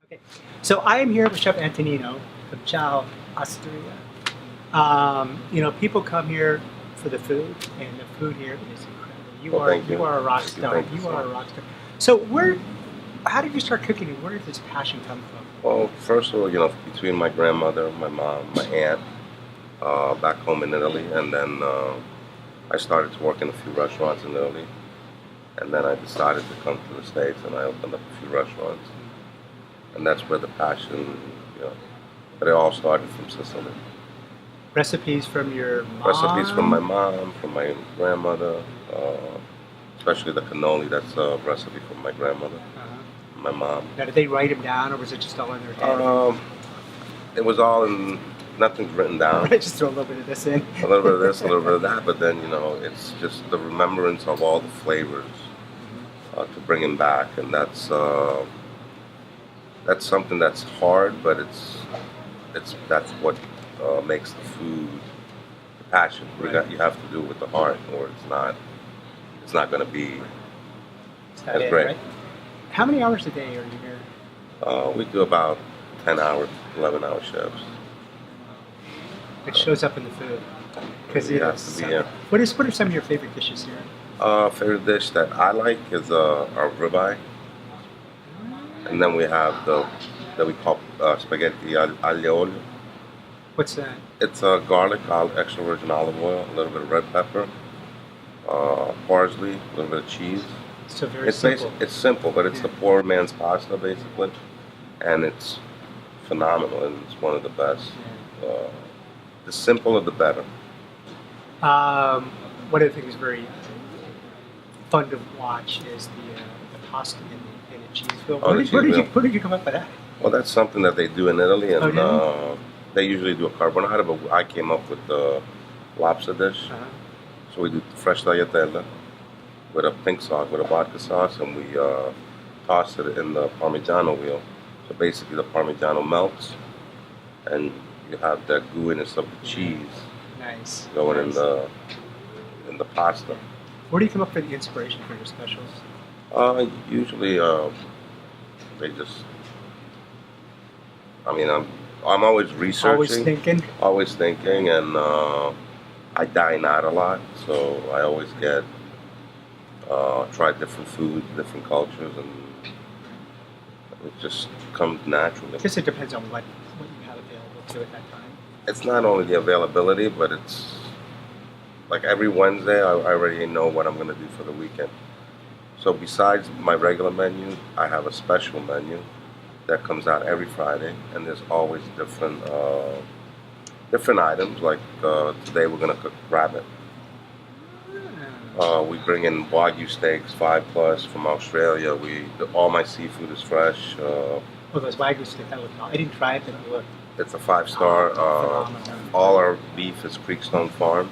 Okay, so I am here with Chef Antonino from Ciao Osteria. People come here for the food, and the food here is incredible. You Well, are thank you. you are a rock Thank you. star. Thank you You so are a much. rock star. So how did you start cooking, and where did this passion come from? Well, first of all, between my grandmother, my mom, my aunt, back home in Italy, and then I started to work in a few restaurants in Italy, and then I decided to come to the States, and I opened up a few restaurants, and that's where the passion, you know, but it all started from Sicily. Recipes from your Recipes from my mom? mom, from my grandmother, especially the cannoli. That's a recipe from my grandmother, Uh-huh. my mom. Now, did they write them down, or was it just all in their head? It was all in, nothing's written down. Just throw a little bit of this in. A little bit of this, a little bit of that, but then it's just the remembrance of all the flavors to bring them back, and that's something that's hard, but that's what makes the food the passion. You have to do it with the heart, or it's not going to be Is that as it, great. right? How many hours a day are you here? We do about 10-hour, 11-hour shifts. It shows up in the food because You it have is. to be here. What are some of your favorite dishes here? Favorite dish that I like is our ribeye. And then we have that we call spaghetti aglio olio. What's that? It's garlic, extra virgin olive oil, a little bit of red pepper, parsley, a little bit of cheese. So very simple. It's simple, but it's the poor man's pasta basically, and it's phenomenal, and it's one of the best. The simpler the better. One of the things very fun to watch is the pasta in the cheese filled. Oh, the cheese wheel. Where did you come up with that? Well, that's something that they do in Italy, and Oh, they usually do a carbonara, but I came up with the lobster dish. Uh-huh. So we do fresh tagliatelle with a pink sauce, with a vodka sauce, and we toss it in the Parmigiano wheel. So basically, the Parmigiano melts, and you have that gooiness of the cheese Nice. going Nice. in the pasta. Where do you come up with the inspiration for your specials? Usually, they just. I mean, I'm always researching, Always thinking. and I dine out a lot, so I always get try different foods, different cultures, and it just comes naturally. I guess it depends on what you have available to at that time. It's not only the availability, but it's like every Wednesday I already know what I'm going to do for the weekend. So besides my regular menu, I have a special menu that comes out every Friday, and there's always different items. Like today we're going to cook rabbit. We bring in Wagyu steaks, 5+ from Australia. All my seafood is fresh. Oh, those Wagyu steak, that looked. I didn't try it, but it looked. It's a 5-star. Phenomenal. All our beef is Creekstone Farm.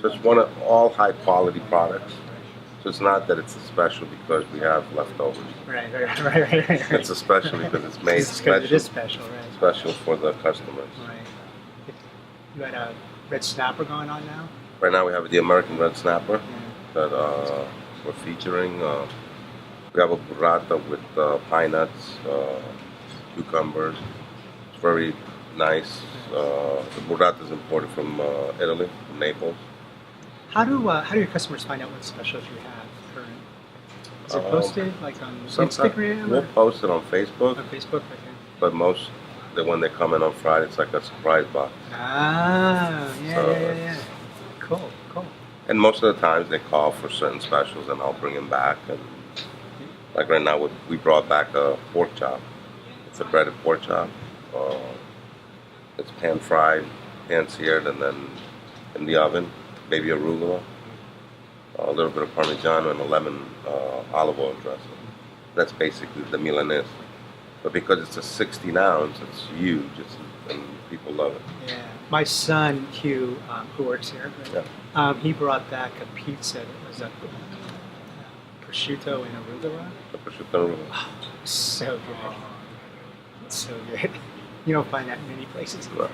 So it's all high quality products. So it's not that it's a special because we have leftovers. Right. It's a special because it's made It is special, right? special for the customers. Right. You had a red snapper going on now? Right now we have the American Red Snapper Yeah. that we're featuring. We have a burrata with pine nuts, cucumbers. It's very nice. The burrata is imported from Italy, from Naples. How do your customers find out what specials you have current? Is it posted like on Sometimes Instagram we'll or post it on Facebook, on Facebook? Okay. but when they come in on Friday, it's like a surprise box. Ah, So yeah. Cool. And most of the times they call for certain specials, and I'll bring them back. And like right now, we brought back a pork chop. It's a breaded pork chop. It's pan fried, pan seared, and then in the oven, baby arugula, a little bit of Parmigiano, and a lemon olive oil dressing. That's basically the Milanese. But because it's a 16 ounce, it's huge, and people love it. Yeah. My son Hugh, who works here, he brought back a pizza that was a prosciutto and arugula. The prosciutto arugula. Oh, so good. So good. You don't find that in many places. No.